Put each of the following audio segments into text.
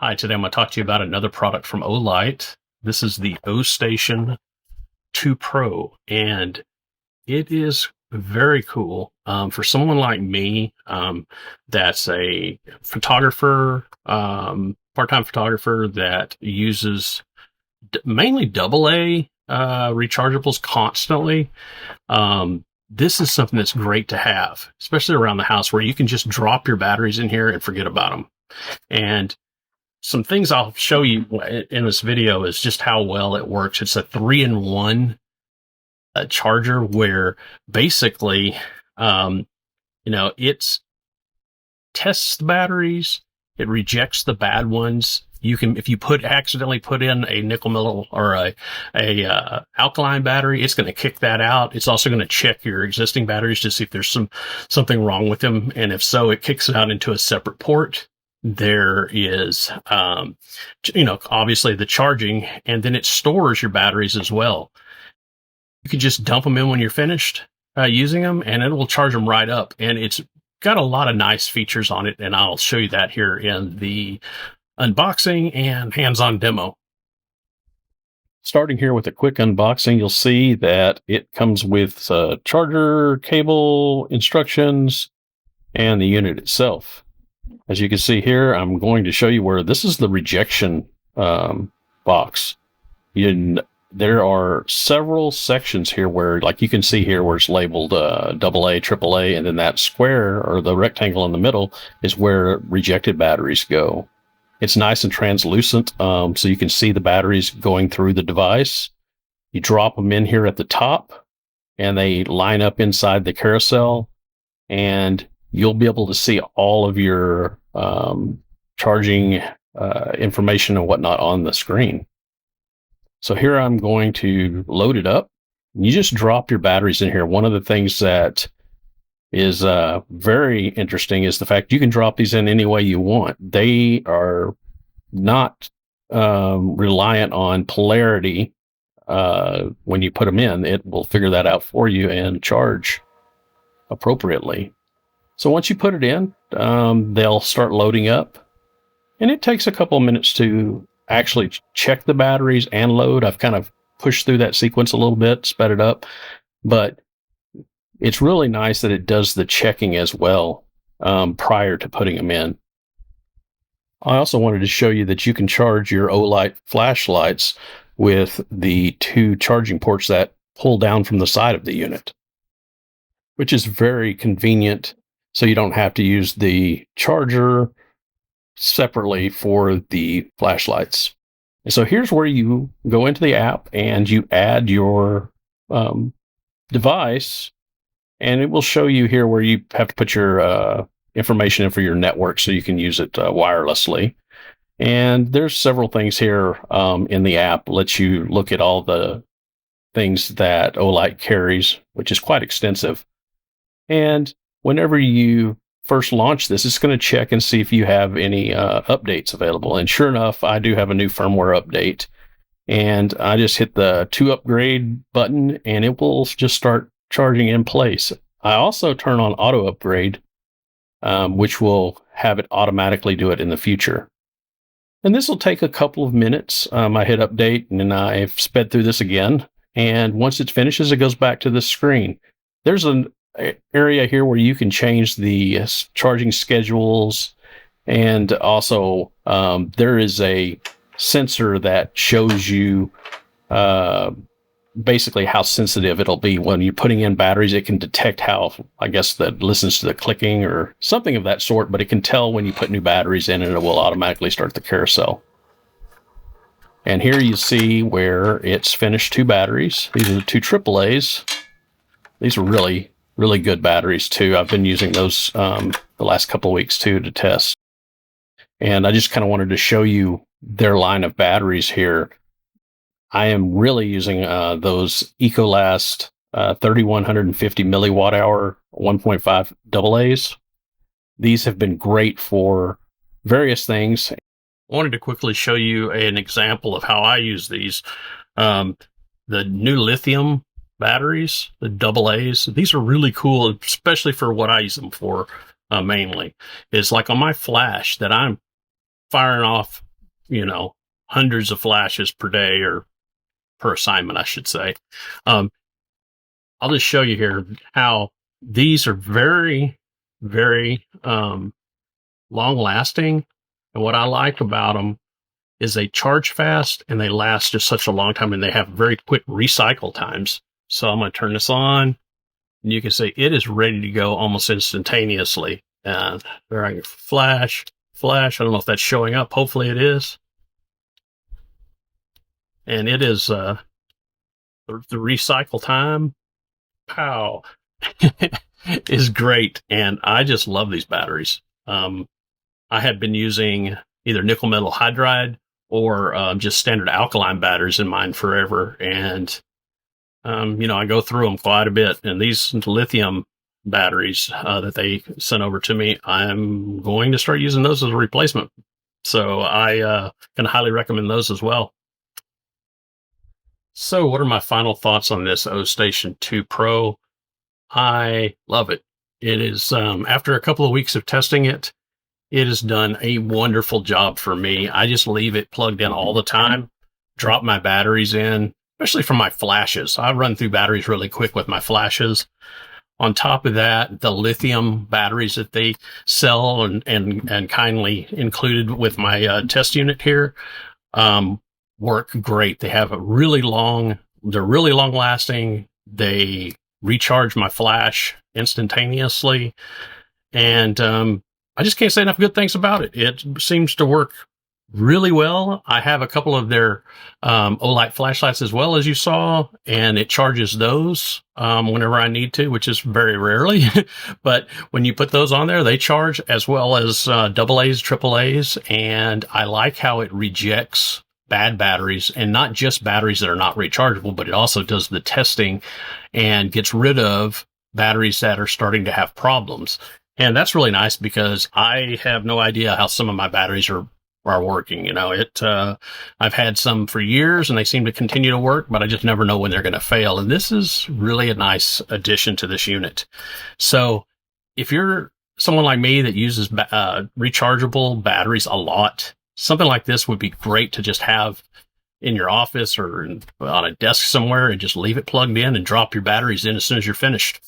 Hi, today I'm going to talk to you about another product from Olight. This is the Ostation 2 Pro, and it is very cool. For someone like me, that's a photographer, part-time photographer that uses mainly AA rechargeables constantly. This is something that's great to have, especially around the house where you can just drop your batteries in here and forget about them. And some things I'll show you in this video is just how well it works. It's a 3-in-1 charger where basically, it tests the batteries, it rejects the bad ones. You can, if you accidentally put in a nickel metal or a alkaline battery, it's going to kick that out. It's also going to check your existing batteries to see if there's something wrong with them, and if so, it kicks it out into a separate port. There is, obviously the charging, and then it stores your batteries as well. You can just dump them in when you're finished using them, and it will charge them right up. And it's got a lot of nice features on it, and I'll show you that here in the unboxing and hands-on demo. Starting here with a quick unboxing, you'll see that it comes with charger, cable, instructions, and the unit itself. As you can see here, I'm going to show you where this is the rejection box. There are several sections here where, like you can see here, where it's labeled AA, AAA, and then that square or the rectangle in the middle is where rejected batteries go. It's nice and translucent, so you can see the batteries going through the device. You drop them in here at the top, and they line up inside the carousel, and you'll be able to see all of your charging information and whatnot on the screen. So here I'm going to load it up. You just drop your batteries in here. One of the things that is very interesting is the fact you can drop these in any way you want. They are not reliant on polarity. When you put them in, it will figure that out for you and charge appropriately. So once you put it in, they'll start loading up, and it takes a couple of minutes to actually check the batteries and load. I've kind of pushed through that sequence a little bit, sped it up, but it's really nice that it does the checking as well prior to putting them in. I also wanted to show you that you can charge your Olight flashlights with the 2 charging ports that pull down from the side of the unit, which is very convenient. So you don't have to use the charger separately for the flashlights. And so here's where you go into the app and you add your device, and it will show you here where you have to put your information in for your network so you can use it wirelessly. And there's several things here in the app, lets you look at all the things that Olight carries, which is quite extensive. And whenever you first launch this, it's going to check and see if you have any updates available. And sure enough, I do have a new firmware update. And I just hit the 2 upgrade button, and it will just start charging in place. I also turn on auto upgrade, which will have it automatically do it in the future. And this will take a couple of minutes. I hit update, and then I've sped through this again. And once it finishes, it goes back to this screen. There's an area here where you can change the charging schedules, and also there is a sensor that shows you basically how sensitive it'll be when you're putting in batteries. It can detect how, I guess, that listens to the clicking or something of that sort, but it can tell when you put new batteries in, and it will automatically start the carousel. And here you see where it's finished 2 batteries. These are the 2 AAAs. These are really good batteries too. I've been using those the last couple of weeks too to test. And I just kind of wanted to show you their line of batteries here. I am really using those Ecolast 3150 milliwatt hour 1.5 AA's. These have been great for various things. I wanted to quickly show you an example of how I use these. The new lithium batteries, the AA's, these are really cool, especially for what I use them for mainly. Is like on my flash that I'm firing off hundreds of flashes per day, or per assignment, I should say. Um, I'll just show you here how these are very, very long lasting. And what I like about them is they charge fast and they last just such a long time, and they have very quick recycle times. So I'm going to turn this on, and you can see it is ready to go almost instantaneously. And there I can flash. I don't know if that's showing up. Hopefully it is. And it is the recycle time. Pow. is great. And I just love these batteries. I had been using either nickel metal hydride or just standard alkaline batteries in mine forever. And, I go through them quite a bit. And these lithium batteries that they sent over to me, I'm going to start using those as a replacement. So I can highly recommend those as well. So what are my final thoughts on this Ostation 2 Pro? I love it. It is, after a couple of weeks of testing it, it has done a wonderful job for me. I just leave it plugged in all the time, drop my batteries in, especially for my flashes. I run through batteries really quick with my flashes. On top of that, the lithium batteries that they sell and kindly included with my test unit here work great. They have they're really long lasting. They recharge my flash instantaneously. And I just can't say enough good things about it. It seems to work really well. I have a couple of their Olight flashlights as well, as you saw, and it charges those whenever I need to, which is very rarely. But when you put those on there, they charge, as well as AA's, AAA's, and I like how it rejects bad batteries, and not just batteries that are not rechargeable, but it also does the testing and gets rid of batteries that are starting to have problems. And that's really nice, because I have no idea how some of my batteries are working. I've had some for years and they seem to continue to work, but I just never know when they're going to fail. And this is really a nice addition to this unit. So if you're someone like me that uses rechargeable batteries a lot, something like this would be great to just have in your office or on a desk somewhere, and just leave it plugged in and drop your batteries in as soon as you're finished.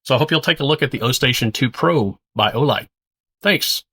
So I hope you'll take a look at the Ostation 2 Pro by Olight. Thanks.